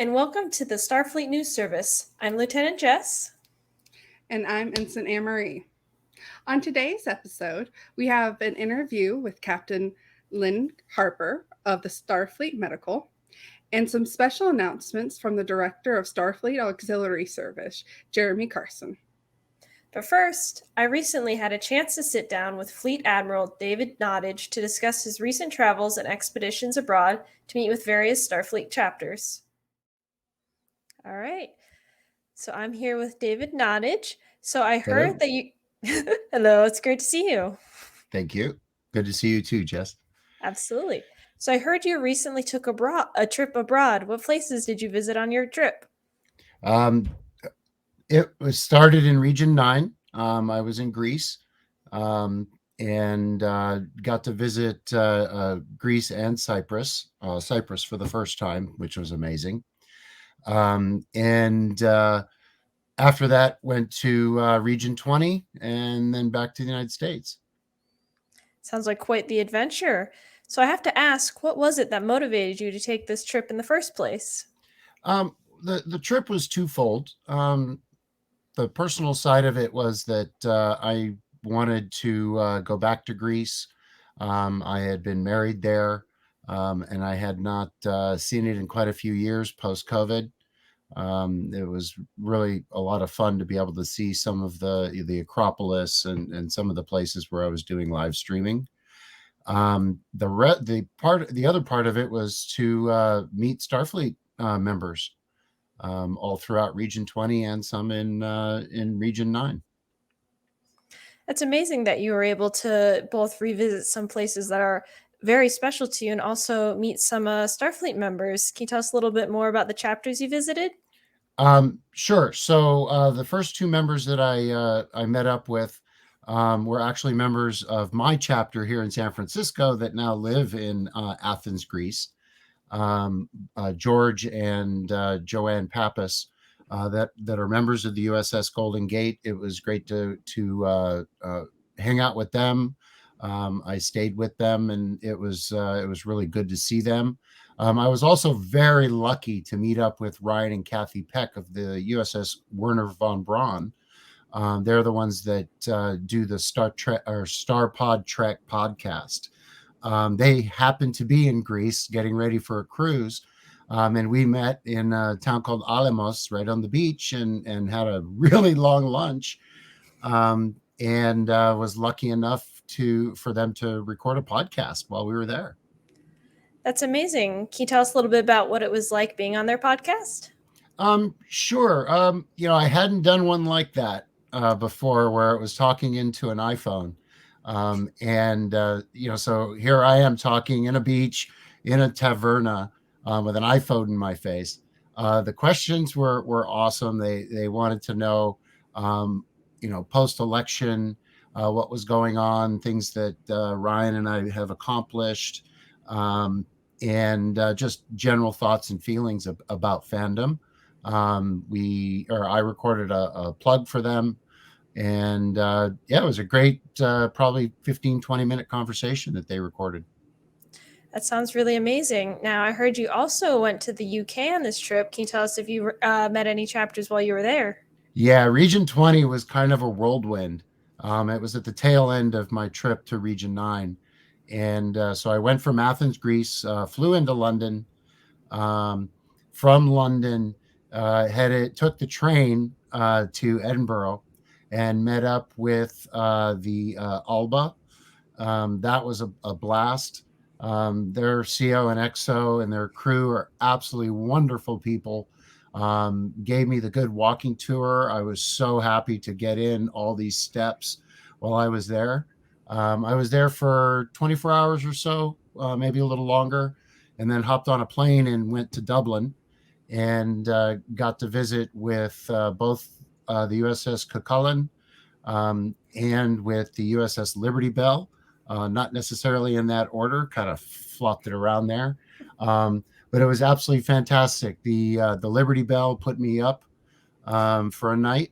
and welcome to the STARFLEET News Service. I'm Lieutenant Jess. And I'm Ensign Anne-Marie. On today's episode, we have an interview with Captain Lynn Harper of the STARFLEET Medical and some special announcements from the Director of STARFLEET Auxiliary Service, Jeremy Carsten. But first, I recently had a chance to sit down with Fleet Admiral David Nottage to discuss his recent travels and expeditions abroad to meet with various STARFLEET chapters. All right, so I'm here with David Nottage. So I heard that you... Hello, it's great to see you. Thank you. Good to see you too, Jess. Absolutely. So I heard you recently took a trip abroad. What places did you visit on your trip? It was started in Region 9. I was in Greece and got to visit Greece and Cyprus. Cyprus for the first time, which was amazing. After that, went to Region 20 and then back to the United States. Sounds like quite the adventure. So I have to ask, what was it that motivated you to take this trip in the first place? The trip was twofold. The personal side of it was that I wanted to go back to Greece. I had been married there, and I had not seen it in quite a few years post-COVID. It was really a lot of fun to be able to see some of the Acropolis and some of the places where I was doing live streaming. The other part of it was to meet STARFLEET members all throughout Region 20 and some in Region 9. It's amazing that you were able to both revisit some places that are very special to you and also meet some STARFLEET members. Can you tell us a little bit more about the chapters you visited? Sure. So the first two members that I met up with were actually members of my chapter here in San Francisco that now live in Athens, Greece. George and Joanne Pappas that are members of the USS Golden Gate. It was great to hang out with them. I stayed with them, and it was really good to see them. I was also very lucky to meet up with Ryan and Kathy Peck of the USS Werner von Braun. They're the ones that do the Star Pod Trek podcast. They happened to be in Greece getting ready for a cruise. And we met in a town called Alamos right on the beach and had a really long lunch and was lucky enough for them to record a podcast while we were there. That's amazing. Can you tell us a little bit about what it was like being on their podcast? Sure. I hadn't done one like that before where it was talking into an iPhone. So here I am talking in a beach in a taverna with an iPhone in my face. The questions were awesome. They wanted to know, post-election, what was going on, things that Ryan and I have accomplished, and just general thoughts and feelings about fandom. I recorded a plug for them. And it was a great, probably 15, 20-minute conversation that they recorded. That sounds really amazing. Now, I heard you also went to the UK on this trip. Can you tell us if you met any chapters while you were there? Yeah, Region 20 was kind of a whirlwind. It was at the tail end of my trip to Region 9. And so I went from Athens, Greece, flew into London. From London, took the train to Edinburgh and met up with the Alba. That was a blast. Their CO and XO and their crew are absolutely wonderful people. Gave me the good walking tour. I was so happy to get in all these steps while I was there. I was there for 24 hours or so, maybe a little longer, and then hopped on a plane and went to Dublin and got to visit with both the USS Cuchulainn and with the USS Liberty Bell, not necessarily in that order, kind of flopped it around there. But it was absolutely fantastic. The Liberty Bell put me up for a night.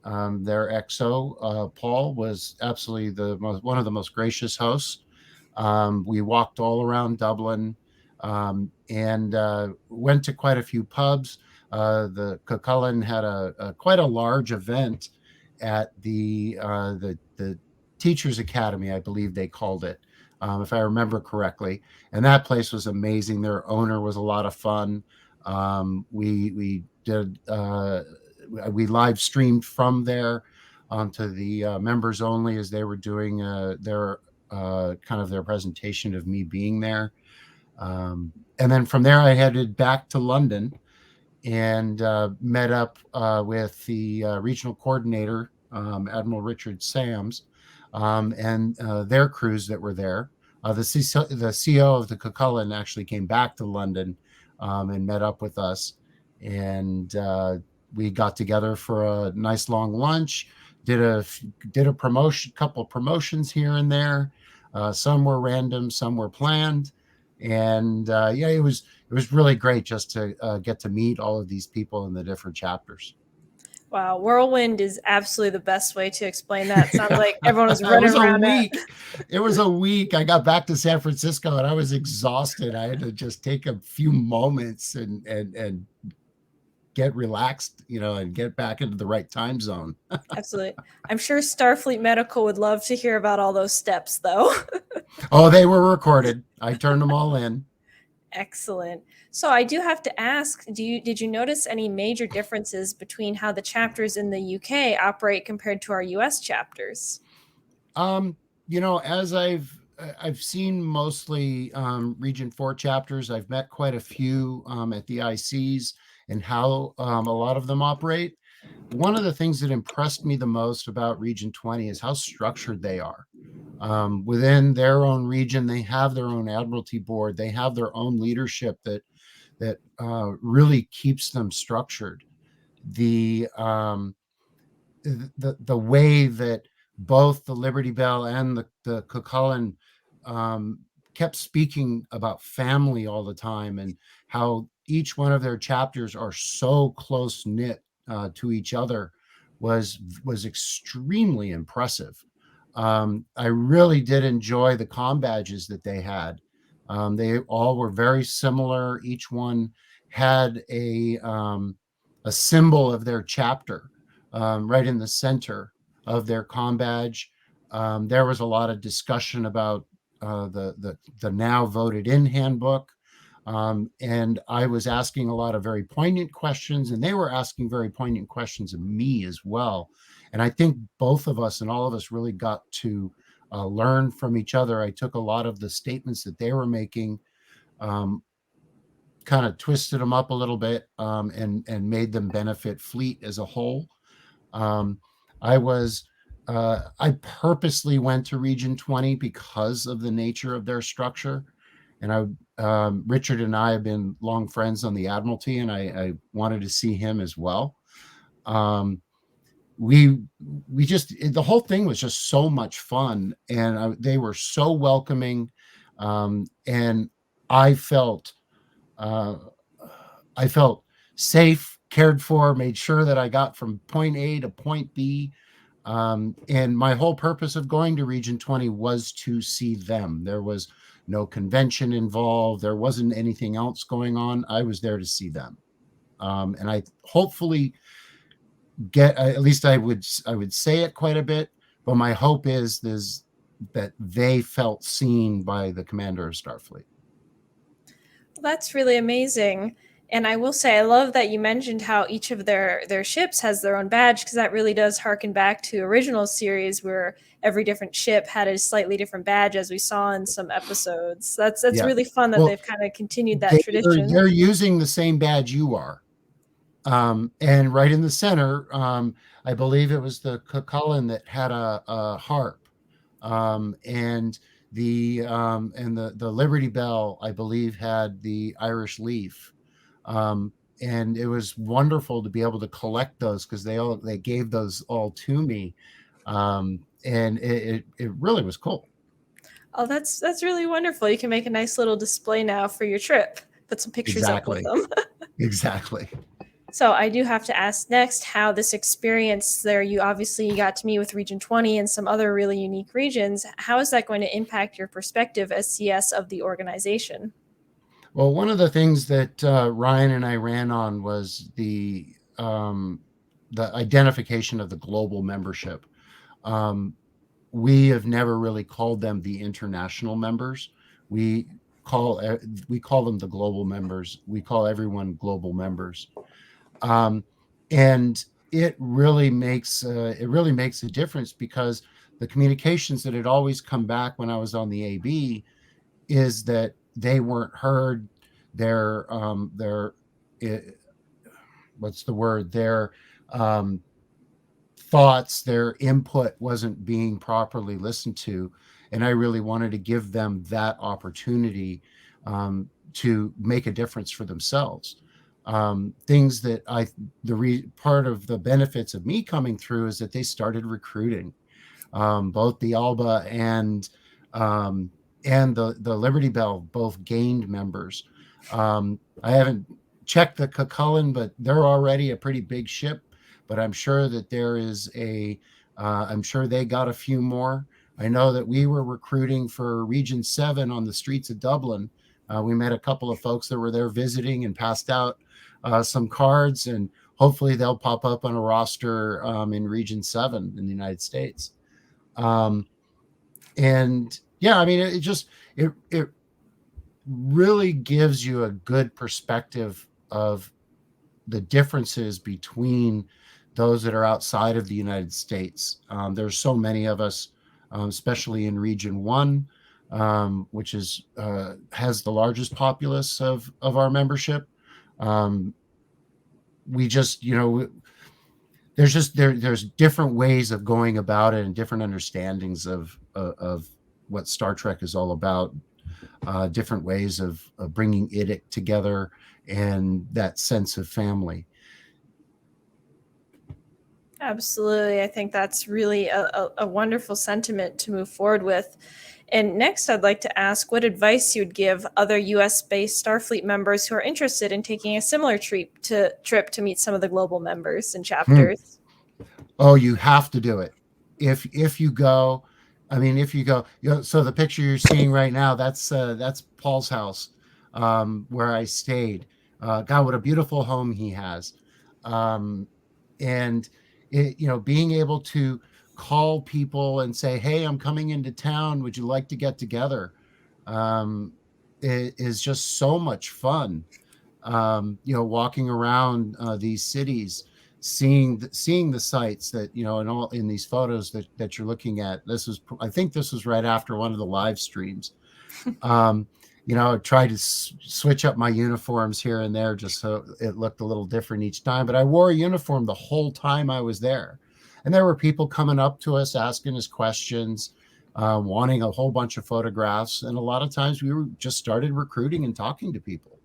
Their XO, Paul, was absolutely one of the most gracious hosts. We walked all around Dublin. and went to quite a few pubs. The Cucullin had a quite a large event at the Teachers Academy, I believe they called it, if I remember correctly. And that place was amazing. Their owner was a lot of fun. We did we live streamed from there to the members only as they were doing their kind of their presentation of me being there. And then from there, I headed back to London and met up with the regional coordinator, Admiral Richard Sams, and their crews that were there. The CO of the Cucullin actually came back to London and met up with us, and we got together for a nice long lunch. Did a couple promotions here and there. Some were random, some were planned, and yeah, it was really great just to get to meet all of these people in the different chapters. Wow, whirlwind is absolutely the best way to explain that. Sounds like everyone was running it was around. A week. It was a week. I got back to San Francisco and I was exhausted. I had to just take a few moments and get relaxed, and get back into the right time zone. Absolutely. I'm sure Starfleet Medical would love to hear about all those steps, though. Oh, they were recorded. I turned them all in. Excellent. So I do have to ask, did you notice any major differences between how the chapters in the UK operate compared to our US chapters? As I've seen mostly Region 4 chapters, I've met quite a few at the ICs and how a lot of them operate. One of the things that impressed me the most about Region 20 is how structured they are. Within their own region, they have their own admiralty board. They have their own leadership that really keeps them structured. The way that both the Liberty Bell and the Cucullin kept speaking about family all the time, and how each one of their chapters are so close knit to each other was extremely impressive. I really did enjoy the comm badges that they had. They all were very similar. Each one had a symbol of their chapter right in the center of their comm badge. There was a lot of discussion about the now voted in handbook. And I was asking a lot of very poignant questions, and they were asking very poignant questions of me as well. And I think both of us and all of us really got to learn from each other. I took a lot of the statements that they were making, kind of twisted them up a little bit, and made them benefit Fleet as a whole. I purposely went to Region 20 because of the nature of their structure. And Richard and I have been long friends on the Admiralty, and I wanted to see him as well. The whole thing was just so much fun, and they were so welcoming, and I felt safe, cared for, made sure that I got from point A to point B. And my whole purpose of going to Region 20 was to see them. There was no convention involved. There wasn't anything else going on. I was there to see them. And I hopefully at least I would say it quite a bit, but my hope is that they felt seen by the commander of Starfleet. That's really amazing. And I will say, I love that you mentioned how each of their ships has their own badge, because that really does harken back to original series where every different ship had a slightly different badge, as we saw in some episodes. That's really fun that they've kind of continued that tradition. They're using the same badge you are. And right in the center, I believe it was the Cucullin that had a harp. And the Liberty Bell, I believe, had the Irish leaf. And it was wonderful to be able to collect those, because they gave those all to me. And it really was cool. Oh, that's really wonderful. You can make a nice little display now for your trip. Put some pictures up with them. Exactly. So I do have to ask next how this experience there, you obviously got to meet with Region 20 and some other really unique regions. How is that going to impact your perspective as CS of the organization? Well, one of the things that Ryan and I ran on was the identification of the global membership. Um, we have never really called them the international members. We we call them the global members. We call everyone global members, um, and it really makes a difference because the communications that had always come back when I was on the AB is that they weren't heard. Their what's the word? Their um, thoughts, their input wasn't being properly listened to, and I really wanted to give them that opportunity to make a difference for themselves. Things that part of the benefits of me coming through is that they started recruiting both the Alba um, and the Liberty Bell both gained members. I haven't checked the Cucullin, but they're already a pretty big ship. But I'm sure that there is I'm sure they got a few more. I know that we were recruiting for Region 7 on the streets of Dublin. We met a couple of folks that were there visiting and passed out some cards, and hopefully they'll pop up on a roster in Region 7 in the United States. Um, and yeah, I mean, it really gives you a good perspective of the differences between those that are outside of the United States. There's so many of us, especially in Region 1, which is has the largest populace of our membership. Um, we just, you know, there's different ways of going about it and different understandings of what Star Trek is all about. Different ways of bringing it together and that sense of family. Absolutely. I think that's really a wonderful sentiment to move forward with. And next, I'd like to ask what advice you would give other US-based Starfleet members who are interested in taking a similar trip to meet some of the global members and Hmm. chapters. Oh, you have to do it. If you go, I mean, if you go, so the picture you're seeing right now, that's Paul's house, where I stayed. God, what a beautiful home he has. Um, and being able to call people and say, "Hey, I'm coming into town. Would you like to get together?" Um, it is just so much fun. Walking around these cities, seeing the sites that in all in these photos that you're looking at. I think this was right after one of the live streams. um, I tried to switch up my uniforms here and there just so it looked a little different each time, but I wore a uniform the whole time I was there. And there were people coming up to us asking us questions, wanting a whole bunch of photographs, and a lot of times we were just started recruiting and talking to people.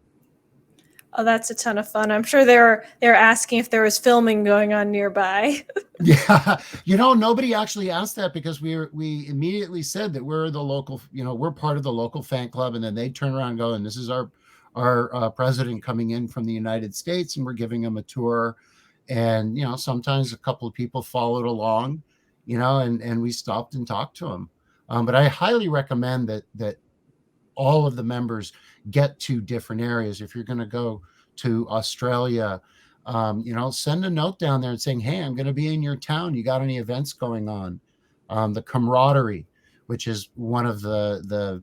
Oh, that's a ton of fun. I'm sure they're asking if there was filming going on nearby. Yeah, nobody actually asked that because we immediately said that we're the local, we're part of the local fan club, and then they turn around and go, and this is our president coming in from the United States, and we're giving him a tour, and sometimes a couple of people followed along, and we stopped and talked to him. But I highly recommend that all of the members get to different areas. If you're going to go to Australia, send a note down there and saying, "Hey, I'm going to be in your town. You got any events going on?" The camaraderie, which is one of the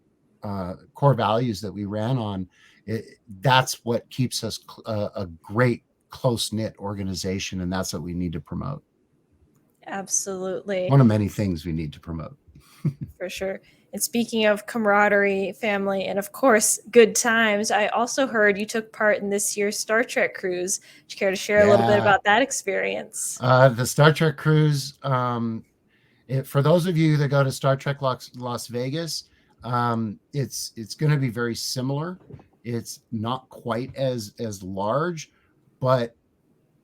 core values that we ran on, that's what keeps us a great close knit organization, and that's what we need to promote. Absolutely. One of many things we need to promote. For sure. And speaking of camaraderie, family, and of course, good times, I also heard you took part in this year's Star Trek cruise. Would you care to share a little bit Yeah, about that experience? the Star Trek cruise. For those of you that go to Star Trek Las Vegas, it's going to be very similar. It's not quite as large, but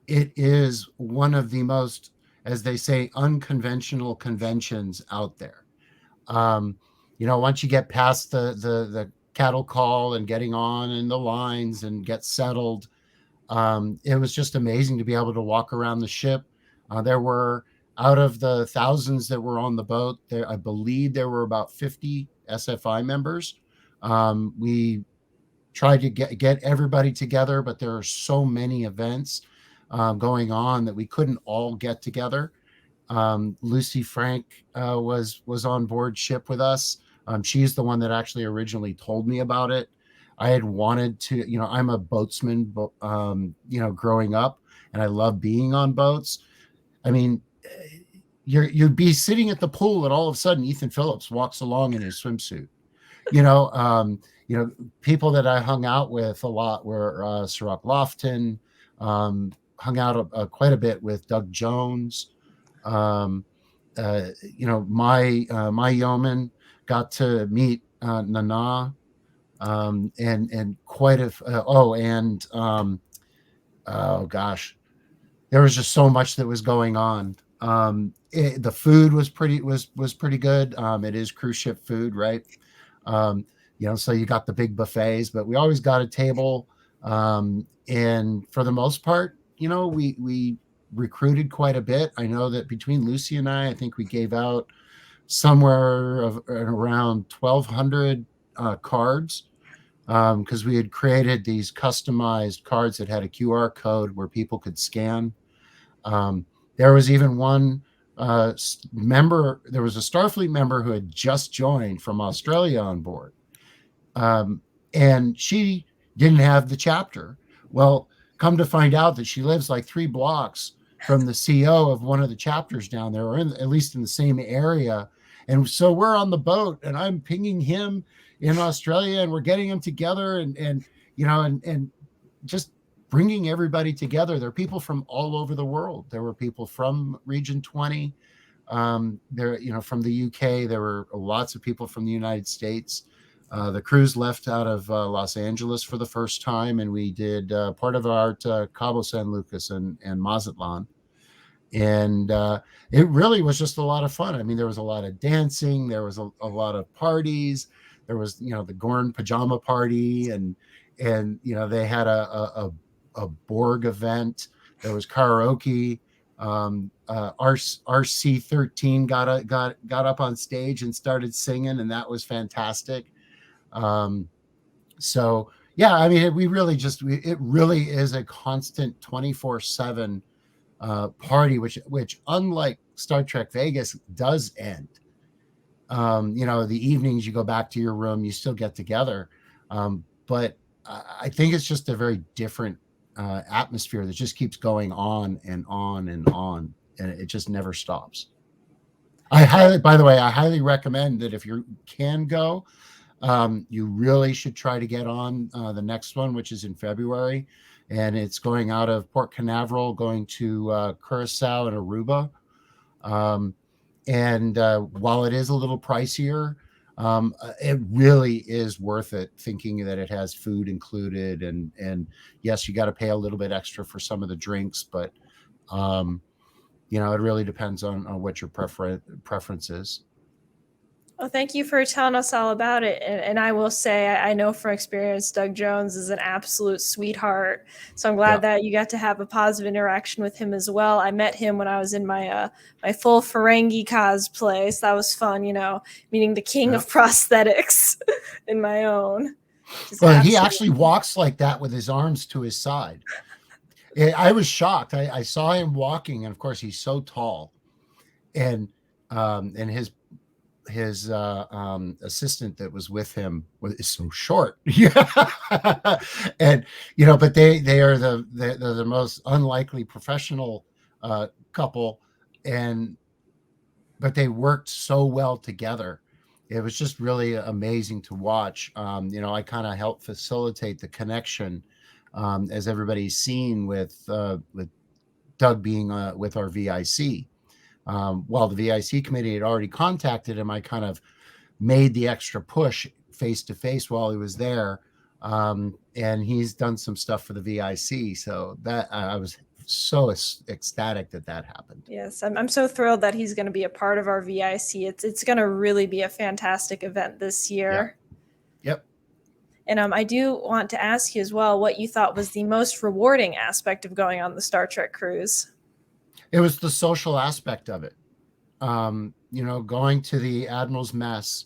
it is one of the most, as they say, unconventional conventions out there. Once you get past the cattle call and getting on in the lines and get settled, it was just amazing to be able to walk around the ship. There were, out of the thousands that were on the boat, I believe there were about 50 SFI members. We tried to get everybody together, but there are so many events going on that we couldn't all get together. Lucy Frank was on board ship with us. She's the one that actually originally told me about it. I had wanted to, I'm a boatsman, growing up, and I love being on boats. I mean, you'd be sitting at the pool, and all of a sudden Ethan Phillips walks along in his swimsuit. You know, um, People that I hung out with a lot were Sirach Lofton. Hung out quite a bit with Doug Jones. Um, my yeoman got to meet Nana, and quite a oh gosh, there was just so much that was going on. The food was pretty good. It is cruise ship food, right? Um, so you got the big buffets, but we always got a table. And for the most part, we recruited quite a bit. I know that between Lucy and I think we gave out somewhere of around 1,200 cards, because we had created these customized cards that had a QR code where people could scan. There was even one member, there was a Starfleet member who had just joined from Australia on board. And she didn't have the chapter. Well, come to find out that she lives like 3 blocks from the CO of one of the chapters down there, or at least in the same area. And so we're on the boat, and I'm pinging him in Australia, and we're getting them together, and just bringing everybody together. There are people from all over the world. There were people from Region 20. From the UK. There were lots of people from the United States. The cruise left out of Los Angeles for the first time, and we did part of our Cabo San Lucas and Mazatlan. And it really was just a lot of fun. I mean, there was a lot of dancing. There was a lot of parties. There was, the Gorn pajama party, and they had a Borg event. There was karaoke. RC-13 got up on stage and started singing, and that was fantastic. So yeah, I mean, it really is a constant 24/7 party, which unlike Star Trek Vegas does end. The evenings you go back to your room, you still get together. But I think it's just a very different atmosphere that just keeps going on and on and on, and it just never stops. By the way, I highly recommend that if you can go, you really should try to get on the next one, which is in February, and it's going out of Port Canaveral, going to Curacao and Aruba. And while it is a little pricier, it really is worth it, thinking that it has food included, and yes, you got to pay a little bit extra for some of the drinks, but it really depends on what your preference is. Well, thank you for telling us all about it. And I will say, I know from experience, Doug Jones is an absolute sweetheart. So I'm glad that you got to have a positive interaction with him as well. I met him when I was in my my full Ferengi cosplay. So that was fun, meeting the king of prosthetics in my own. Well, he actually walks like that with his arms to his side. I was shocked. I saw him walking, and of course he's so tall, and his assistant that was with him is so short. And but they are they're the most unlikely professional couple, but they worked so well together. It was just really amazing to watch. I kind of helped facilitate the connection, as everybody's seen with Doug being with our VIC. While the VIC committee had already contacted him, I kind of made the extra push face to face while he was there. And he's done some stuff for the VIC. So that I was so ecstatic that happened. Yes, I'm so thrilled that he's going to be a part of our VIC. It's going to really be a fantastic event this year. Yep. And I do want to ask you as well what you thought was the most rewarding aspect of going on the Star Trek cruise. It was the social aspect of it. Going to the Admiral's Mess,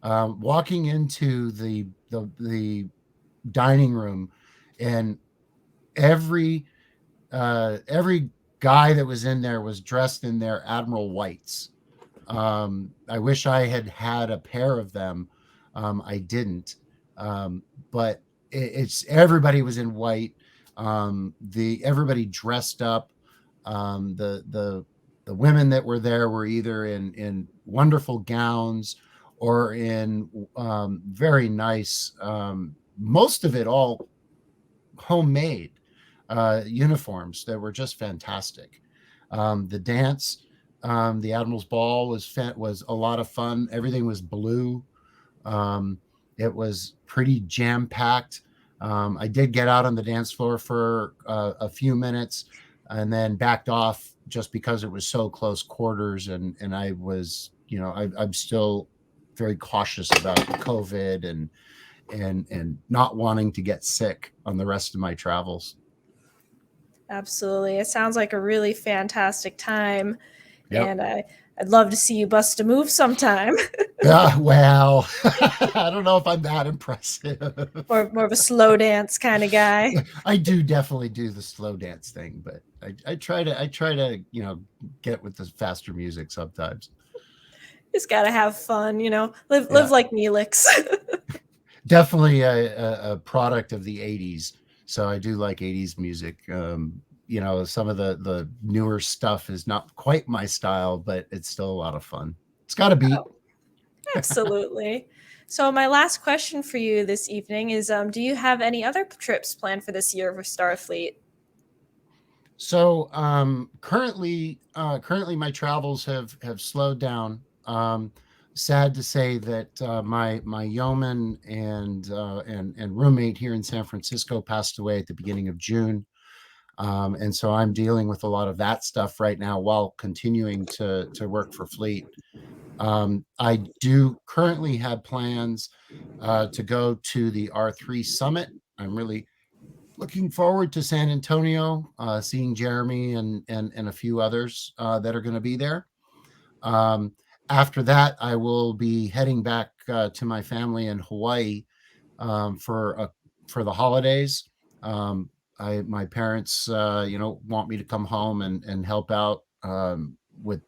walking into the dining room, and every every guy that was in there was dressed in their Admiral whites. I wish I had had a pair of them. I didn't, but it's everybody was in white. The everybody dressed up. The women that were there were either in wonderful gowns or in very nice. Most of it all homemade uniforms that were just fantastic. The dance, the Admiral's Ball was a lot of fun. Everything was blue. It was pretty jam packed. I did get out on the dance floor for a few minutes and then backed off just because it was so close quarters, and I was, I'm still very cautious about COVID and not wanting to get sick on the rest of my travels. Absolutely. It sounds like a really fantastic time. Yep. And I'd love to see you bust a move sometime. Well, I don't know if I'm that impressive. Or more of a slow dance kind of guy. I do definitely do the slow dance thing, but I try to, get with the faster music sometimes. Just gotta have fun, live Yeah. like Neelix. Definitely a product of the 80s. So I do like 80s music. Some of the newer stuff is not quite my style, but it's still a lot of fun. It's got a beat. Oh, absolutely. So my last question for you this evening is, do you have any other trips planned for this year for Starfleet? So currently my travels have slowed down. Sad to say that my yeoman and roommate here in San Francisco passed away at the beginning of June, and so I'm dealing with a lot of that stuff right now while continuing to work for Fleet. I do currently have plans to go to the R3 summit. I'm really looking forward to San Antonio, seeing Jeremy and a few others that are going to be there. After that, I will be heading back to my family in Hawaii for the holidays. My parents, want me to come home and help out with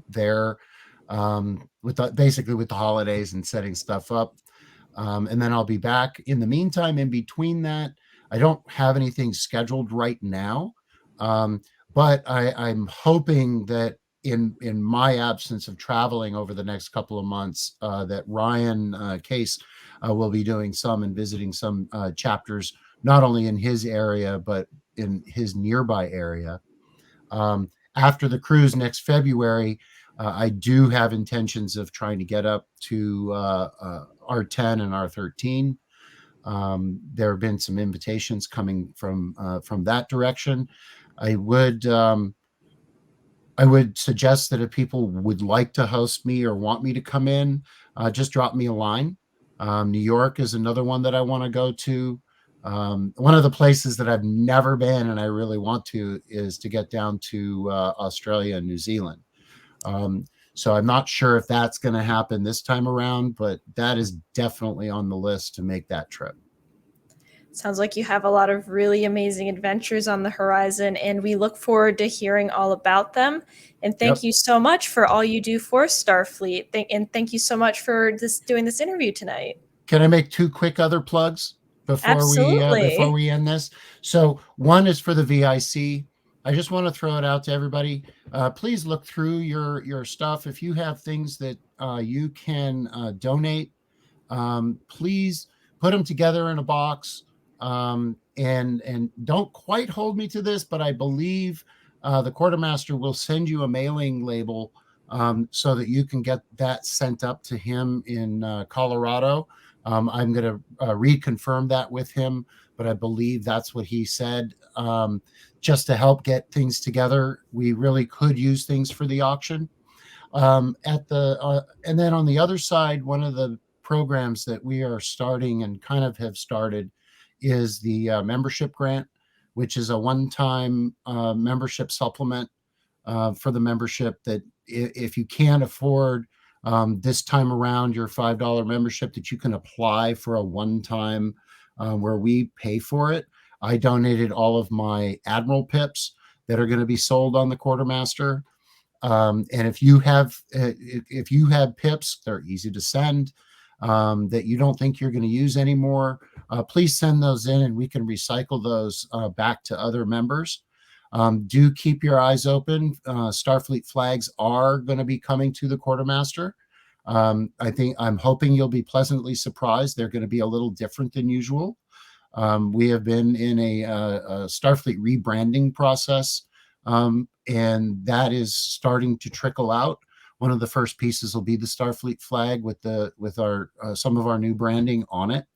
their basically with the holidays and setting stuff up. And then I'll be back. In the meantime, in between that, I don't have anything scheduled right now, but I'm hoping that in my absence of traveling over the next couple of months, that Ryan Case will be doing some and visiting some chapters, not only in his area but in his nearby area. After the cruise next February, I do have intentions of trying to get up to R10 and R13. There have been some invitations coming from that direction. I would suggest that if people would like to host me or want me to come in, just drop me a line. New York is another one that I want to go to. One of the places that I've never been and I really want to is to get down to Australia and New Zealand. So I'm not sure if that's going to happen this time around, but that is definitely on the list to make that trip. Sounds like you have a lot of really amazing adventures on the horizon, and we look forward to hearing all about them. And thank you so much for all you do for Starfleet. And thank you so much for doing this interview tonight. Can I make two quick other plugs before we end this? So one is for the VIC. I just want to throw it out to everybody. Please look through your stuff. If you have things that you can donate, please put them together in a box. And don't quite hold me to this, but I believe the quartermaster will send you a mailing label so that you can get that sent up to him in Colorado. I'm going to reconfirm that with him, but I believe that's what he said. Just to help get things together, we really could use things for the auction. And then on the other side, one of the programs that we are starting and kind of have started is the membership grant, which is a one-time membership supplement for the membership that if you can't afford this time around your $5 membership, that you can apply for a one-time where we pay for it. I donated all of my Admiral pips that are going to be sold on the Quartermaster. And if you have pips, they're easy to send, that you don't think you're going to use anymore, please send those in and we can recycle those back to other members. Do keep your eyes open. Starfleet flags are going to be coming to the Quartermaster. I'm hoping you'll be pleasantly surprised. They're going to be a little different than usual. We have been in a Starfleet rebranding process, and that is starting to trickle out. One of the first pieces will be the Starfleet flag with our some of our new branding on it,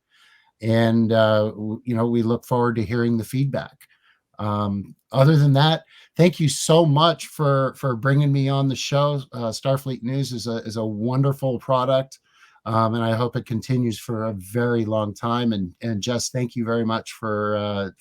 and we look forward to hearing the feedback. Other than that, thank you so much for bringing me on the show. Starfleet News is a wonderful product, and I hope it continues for a very long time. And Jess, thank you very much for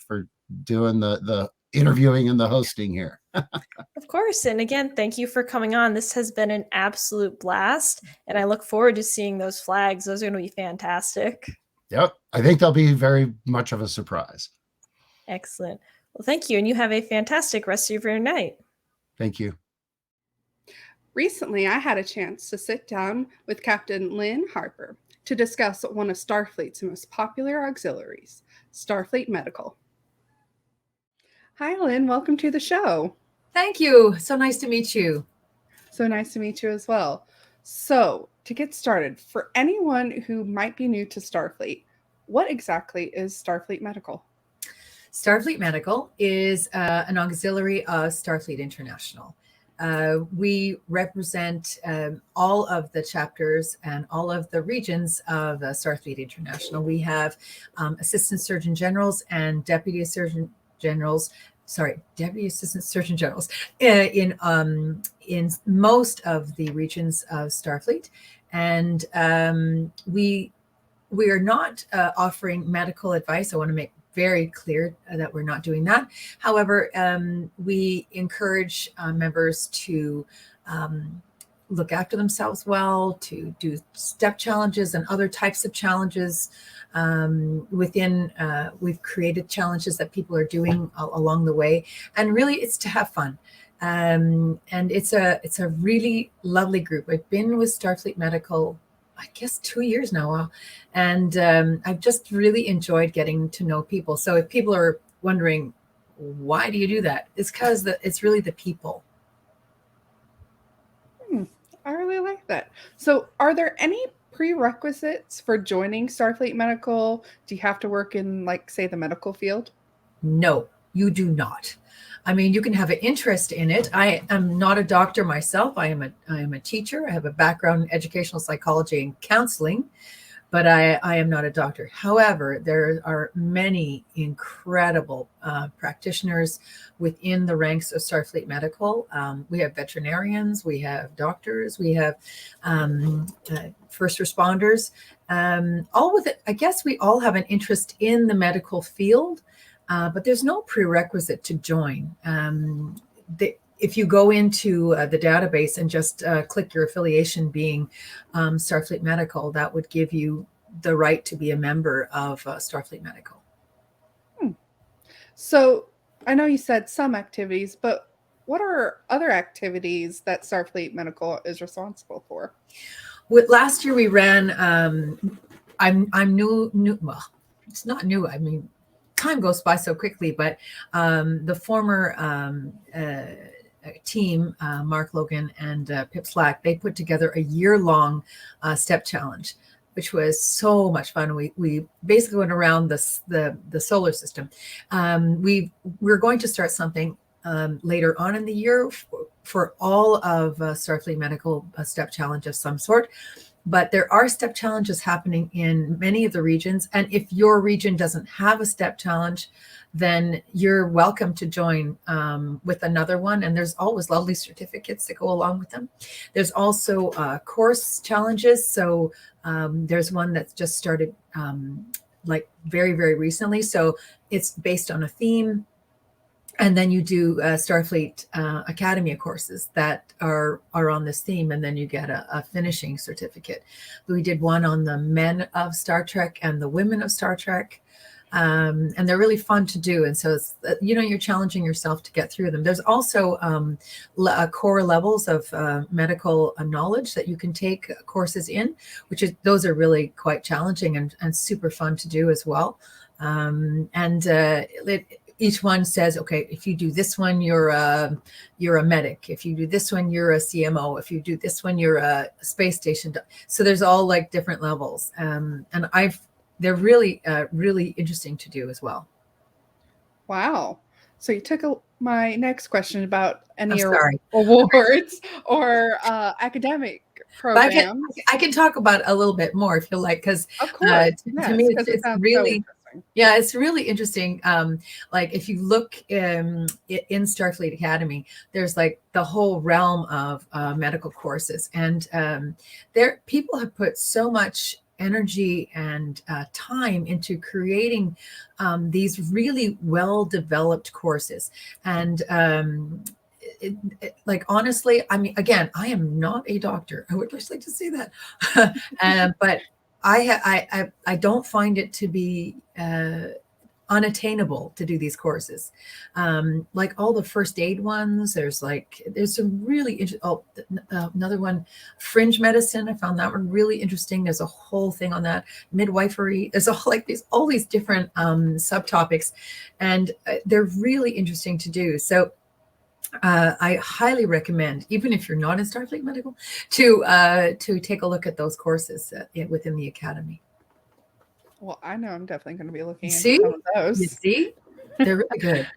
doing the interviewing and the hosting here. Of course. And again, thank you for coming on. This has been an absolute blast, and I look forward to seeing those flags. Those are going to be fantastic. Yep. I think they'll be very much of a surprise. Excellent. Well, thank you. And you have a fantastic rest of your night. Thank you. Recently, I had a chance to sit down with Captain Lynn Harper to discuss one of Starfleet's most popular auxiliaries, STARFLEET Medical. Hi, Lynn. Welcome to the show. Thank you. So nice to meet you. So nice to meet you as well. So, to get started, for anyone who might be new to Starfleet, what exactly is STARFLEET Medical? STARFLEET Medical is an auxiliary of STARFLEET International. We represent all of the chapters and all of the regions of STARFLEET International. We have assistant surgeon generals and deputy assistant surgeon generals in most of the regions of Starfleet, and we are not offering medical advice. I want to make very clear that we're not doing that. However, we encourage members to look after themselves well, to do step challenges and other types of challenges we've created challenges that people are doing along the way. And really it's to have fun. And it's a really lovely group. I've been with Starfleet Medical, I guess 2 years now. And I've just really enjoyed getting to know people. So if people are wondering, why do you do that? It's because it's really the people. I really like that. So are there any prerequisites for joining Starfleet Medical? Do you have to work in, like, say, the medical field? No, you do not. I mean, you can have an interest in it. I am not a doctor myself. I am a teacher. I have a background in educational psychology and counseling, but I am not a doctor. However, there are many incredible practitioners within the ranks of Starfleet Medical. We have veterinarians, we have doctors, we have first responders, all with it. I guess we all have an interest in the medical field. But there's no prerequisite to join. If you go into the database and just click your affiliation being Starfleet Medical, that would give you the right to be a member of Starfleet Medical. So I know you said some activities, but what are other activities that Starfleet Medical is responsible for? Last year we ran, I'm new, well, it's not new. I mean, time goes by so quickly, but the former team, Mark Logan and Pip Slack, they put together a year-long step challenge, which was so much fun. We basically went around the solar system. We're going to start something later on in the year for all of Starfleet Medical, a step challenge of some sort. But there are step challenges happening in many of the regions. And if your region doesn't have a step challenge, then you're welcome to join with another one. And there's always lovely certificates that go along with them. There's also course challenges. So there's one that's just started like very, very recently. So it's based on a theme. And then you do Starfleet Academy courses that are on this theme, and then you get a finishing certificate. We did one on the men of Star Trek and the women of Star Trek, and they're really fun to do. And so it's, you're challenging yourself to get through them. There's also core levels of medical knowledge that you can take courses in, those are really quite challenging and super fun to do as well. Each one says, okay, if you do this one, you're a medic. If you do this one, you're a CMO. If you do this one, you're a space station. So there's all like different levels. And they're really, really interesting to do as well. Wow. So you took my next question about any awards or academic programs. I can talk about a little bit more if you like, because of course, to me, it's really, yeah, it's really interesting. Like if you look in Starfleet Academy, there's like the whole realm of medical courses, and people have put so much energy and time into creating these really well-developed courses. And like, honestly, I mean, again, I am not a doctor. I would just like to say that. But I don't find it to be unattainable to do these courses. Like all the first aid ones, there's some really interesting, another one, fringe medicine. I found that one really interesting. There's a whole thing on that. Midwifery. There's all these different subtopics, and they're really interesting to do. So I highly recommend, even if you're not in Starfleet Medical, to take a look at those courses within the Academy. Well, I know I'm definitely going to be looking into some of those. You see? They're really good.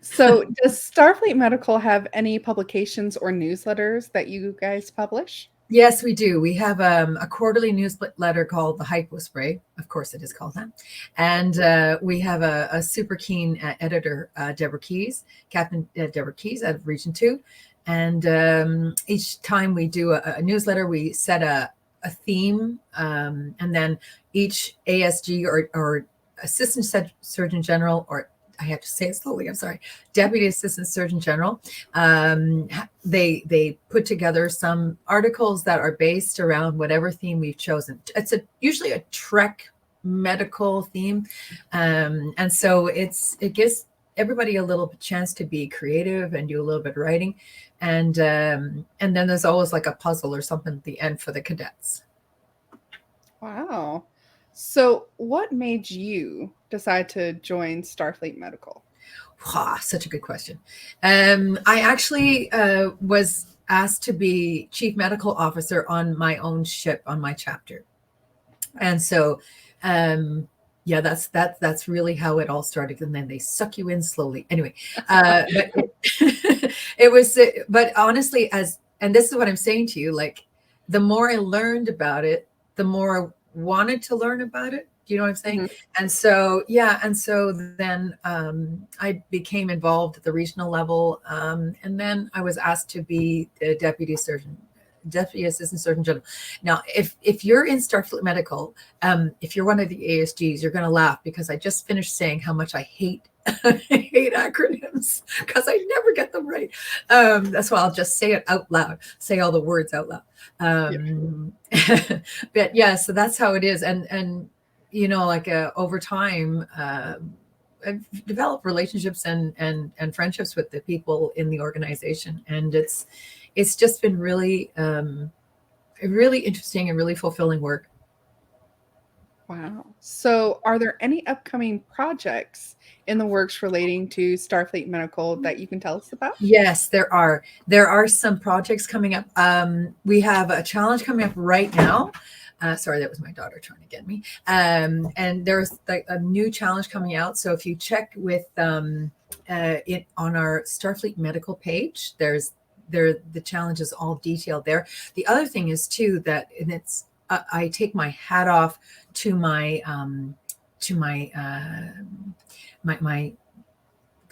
So does Starfleet Medical have any publications or newsletters that you guys publish? Yes, we do. We have a quarterly newsletter called The Hypo Spray. Of course, it is called that. And we have a super keen editor, Deborah Keyes, Captain Deborah Keyes out of Region 2. And each time we do a newsletter, we set a theme, and then each ASG or Assistant Surgeon General, or I have to say it slowly, I'm sorry, Deputy Assistant Surgeon General, they put together some articles that are based around whatever theme we've chosen. It's usually a Trek medical theme, and so it gives everybody a little chance to be creative and do a little bit of writing, and then there's always like a puzzle or something at the end for the cadets. Wow. So what made you decide to join Starfleet Medical? Such a good question. I actually was asked to be chief medical officer on my own ship, on my chapter. And so, yeah, that's really how it all started. And then they suck you in slowly. Anyway, but honestly, and this is what I'm saying to you, like, the more I learned about it, the more I wanted to learn about it. Do you know what I'm saying? Mm-hmm. And so, yeah. And so then I became involved at the regional level. And then I was asked to be the Deputy Assistant Surgeon General. Now, if you're in Starfleet Medical, if you're one of the ASGs, you're going to laugh, because I just finished saying how much I hate acronyms, because I never get them right. That's why I'll just say it out loud, say all the words out loud. But yeah, so that's how it is. And you know, like over time, I've developed relationships and friendships with the people in the organization, and it's just been really really interesting and really fulfilling work. Wow. So are there any upcoming projects in the works relating to Starfleet Medical that you can tell us about? Yes, there are. There are some projects coming up. We have a challenge coming up right now. Sorry, that was my daughter trying to get me. And there's a new challenge coming out. So if you check with it on our Starfleet Medical page, the challenge is all detailed there. The other thing is too that, and it's I take my hat off to my my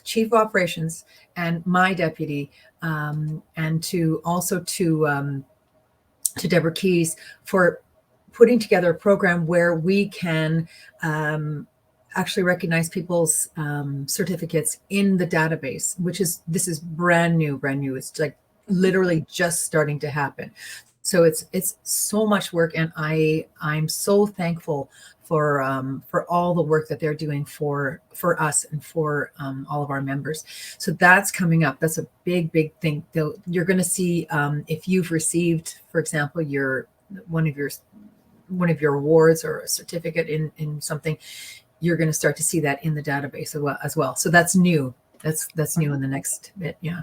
chief of operations and my deputy, and to Deborah Keyes for putting together a program where we can actually recognize people's certificates in the database, this is brand new. It's like literally just starting to happen. So it's so much work, and I'm so thankful for all the work that they're doing for us and for all of our members. So that's coming up. That's a big thing. You're going to see if you've received, for example, one of your awards or a certificate in something, you're going to start to see that in the database as well. So that's new. That's new in the next bit. Yeah.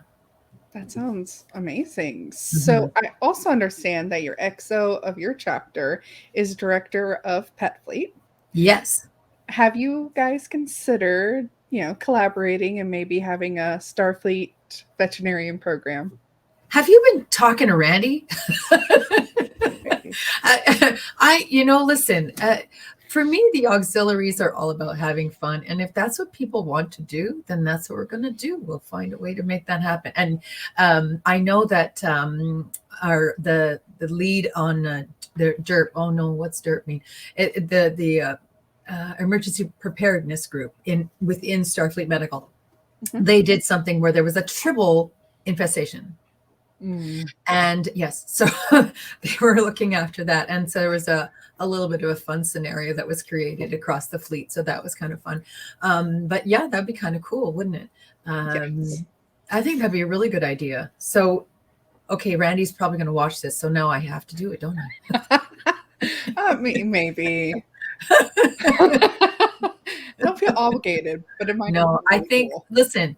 That sounds amazing. So I also understand that your XO of your chapter is director of Pet Fleet. Yes. Have you guys considered, collaborating and maybe having a Starfleet veterinarian program? Have you been talking to Randy? Listen, for me, the auxiliaries are all about having fun. And if that's what people want to do, then that's what we're going to do. We'll find a way to make that happen. And I know that the lead on the DERP, oh no, what's DERP mean? The emergency preparedness group within Starfleet Medical, they did something where there was a tribble infestation. And yes, so they were looking after that. And so there was a little bit of a fun scenario that was created across the fleet. So that was kind of fun. But yeah, that'd be kind of cool, wouldn't it? Yes. I think that'd be a really good idea. So, okay, Randy's probably going to watch this. So now I have to do it, don't I? Maybe. Don't feel obligated, but it might. No, be really I think, cool. listen,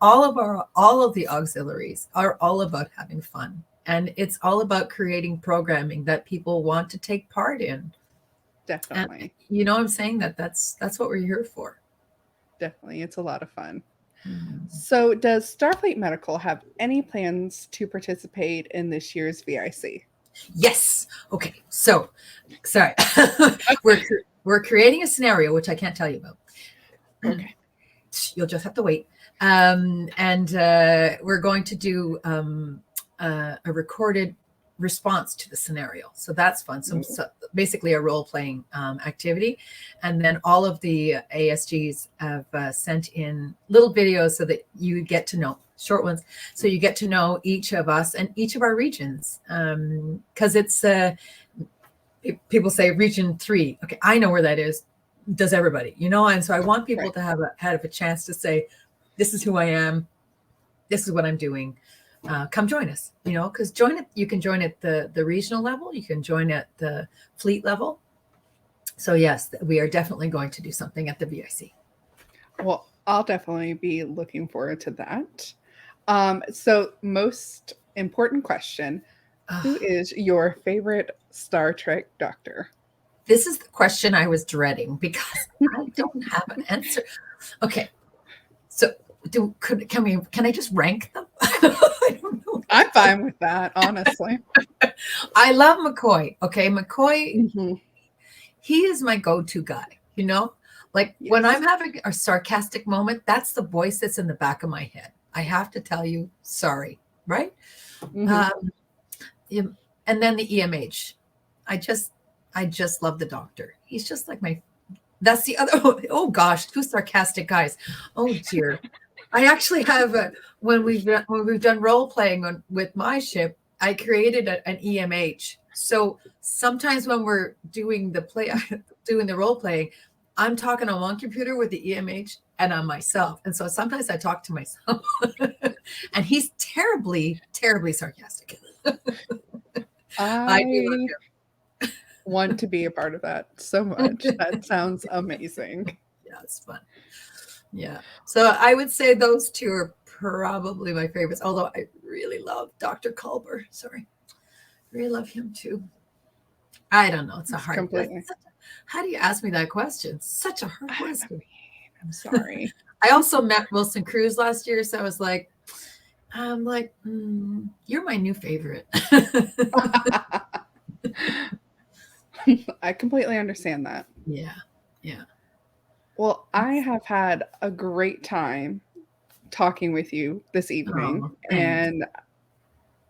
all of the auxiliaries are all about having fun. And it's all about creating programming that people want to take part in. Definitely. And, you know what I'm saying? That's what we're here for. Definitely. It's a lot of fun. So does Starfleet Medical have any plans to participate in this year's VIC? Yes. Okay. So, sorry. We're creating a scenario, which I can't tell you about. Okay. You'll just have to wait. And we're going to do a recorded response to the scenario. So that's fun. So basically a role-playing activity. And then all of the ASGs have sent in little videos so that you get to know, short ones, so you get to know each of us and each of our regions. Because it's, people say region 3. Okay, I know where that is. Does everybody, And so I want people to have a chance to say, this is who I am. This is what I'm doing. Come join us, because you can join at the regional level. You can join at the fleet level. So yes, we are definitely going to do something at the VIC. Well, I'll definitely be looking forward to that. So most important question, who is your favorite Star Trek doctor? This is the question I was dreading because I don't have an answer. Okay. So can I just rank them? I don't know. I'm fine with that, honestly. I love McCoy. Okay. McCoy, he is my go-to guy, Like when I'm having a sarcastic moment, that's the voice that's in the back of my head. I have to tell you, sorry, right? And then the EMH. I just love the doctor. He's just like that's the other, oh gosh, two sarcastic guys. Oh dear. I actually have when we've done role playing with my ship, I created an EMH. So sometimes when we're doing the role playing, I'm talking on one computer with the EMH and on myself. And so sometimes I talk to myself and he's terribly, terribly sarcastic. I do love him. Want to be a part of that so much. That sounds amazing. Yeah, it's fun. Yeah. So I would say those two are probably my favorites, although I really love Dr. Culber. Sorry. Really love him too. I don't know. It's a hard question. How do you ask me that question? Such a hard question. I'm sorry. I also met Wilson Cruz last year, so I was like, you're my new favorite. I completely understand that. Yeah. Yeah. Well, I have had a great time talking with you this evening. And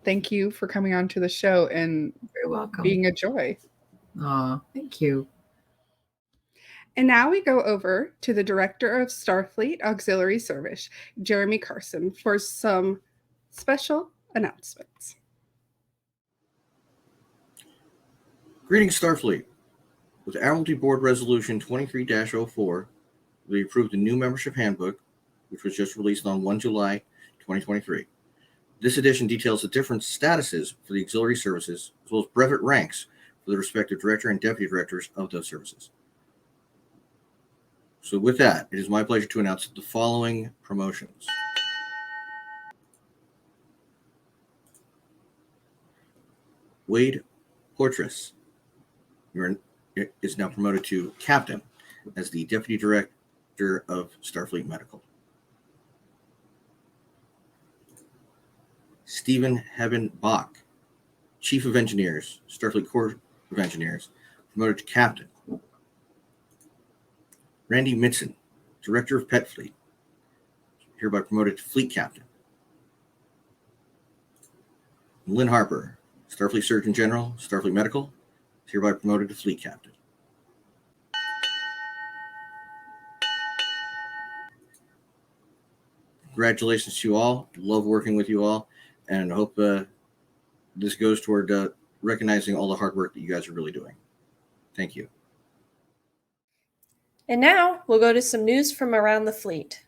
thank you for coming on to the show and you're welcome. Being a joy. Oh, thank you. And now we go over to the Director of STARFLEET Auxiliary Service, Jeremy Carsten, for some special announcements. Greetings, Starfleet. With Admiralty Board Resolution 23-04, we approved the new membership handbook, which was just released on 1 July 2023. This edition details the different statuses for the auxiliary services, as well as brevet ranks for the respective director and deputy directors of those services. So with that, it is my pleasure to announce the following promotions. Wade Portress is now promoted to captain as the deputy director of STARFLEET Medical. Stephen Hebben Bach, Chief of Engineers, Starfleet Corps of Engineers, promoted to captain. Randy Mitson, Director of Pet Fleet, hereby promoted to Fleet Captain. Lynn Harper, Starfleet Surgeon General, Starfleet Medical, is hereby promoted to Fleet Captain. Congratulations to you all. Love working with you all, and I hope this goes toward recognizing all the hard work that you guys are really doing. Thank you. And now we'll go to some news from around the fleet.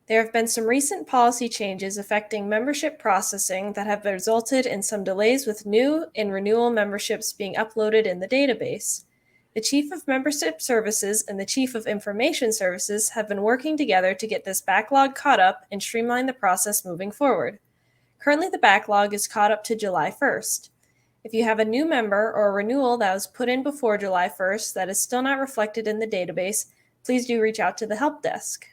There have been some recent policy changes affecting membership processing that have resulted in some delays with new and renewal memberships being uploaded in the database. The Chief of Membership Services and the Chief of Information Services have been working together to get this backlog caught up and streamline the process moving forward. Currently, the backlog is caught up to July 1st. If you have a new member or a renewal that was put in before July 1st that is still not reflected in the database, please do reach out to the help desk.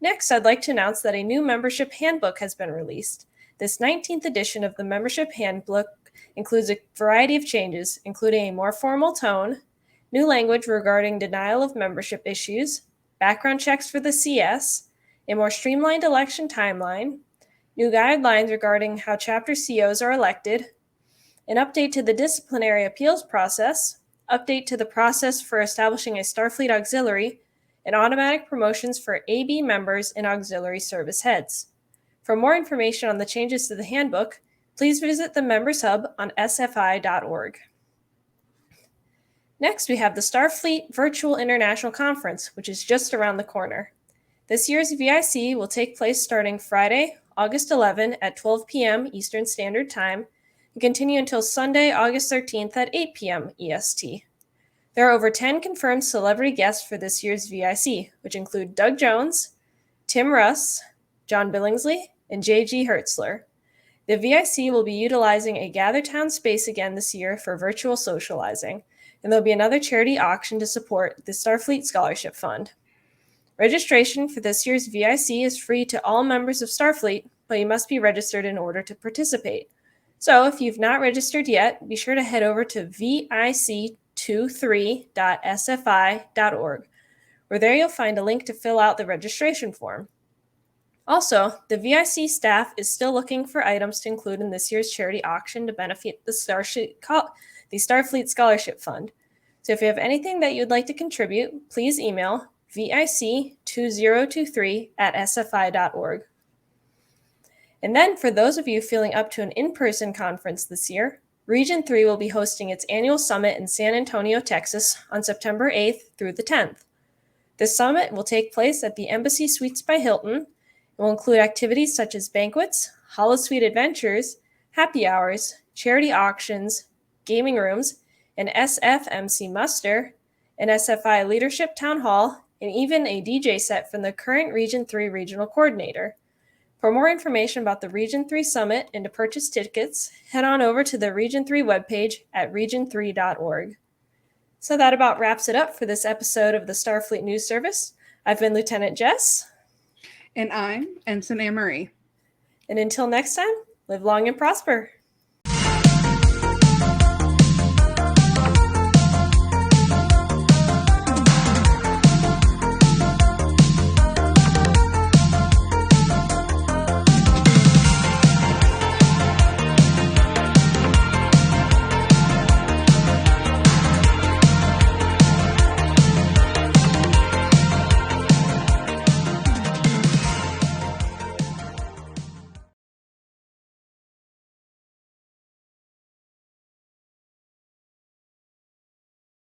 Next, I'd like to announce that a new membership handbook has been released. This 19th edition of the membership handbook includes a variety of changes, including a more formal tone, new language regarding denial of membership issues, background checks for the CS, a more streamlined election timeline, new guidelines regarding how chapter COs are elected, an update to the disciplinary appeals process, update to the process for establishing a Starfleet auxiliary, and automatic promotions for AB members and auxiliary service heads. For more information on the changes to the handbook, please visit the Members Hub on sfi.org. Next, we have the Starfleet Virtual International Conference, which is just around the corner. This year's VIC will take place starting Friday, August 11 at 12 p.m. Eastern Standard Time and continue until Sunday, August 13th at 8 p.m. EST. There are over 10 confirmed celebrity guests for this year's VIC, which include Doug Jones, Tim Russ, John Billingsley, and J.G. Hertzler. The VIC will be utilizing a GatherTown space again this year for virtual socializing, and there'll be another charity auction to support the Starfleet Scholarship Fund. Registration for this year's VIC is free to all members of Starfleet, but you must be registered in order to participate. So if you've not registered yet, be sure to head over to vic23.sfi.org, where there you'll find a link to fill out the registration form. Also, the VIC staff is still looking for items to include in this year's charity auction to benefit the Starfleet Scholarship Fund. So if you have anything that you'd like to contribute, please email vic2023@sfi.org. And then for those of you feeling up to an in-person conference this year, Region 3 will be hosting its annual summit in San Antonio, Texas on September 8th through the 10th. This summit will take place at the Embassy Suites by Hilton. It will include activities such as banquets, holosuite adventures, happy hours, charity auctions, gaming rooms, an SFMC muster, an SFI leadership town hall, and even a DJ set from the current Region 3 regional coordinator. For more information about the Region 3 Summit and to purchase tickets, head on over to the Region 3 webpage at region3.org. So that about wraps it up for this episode of the Starfleet News Service. I've been Lieutenant Jess. And I'm Ensign Anne-Marie. And until next time, live long and prosper.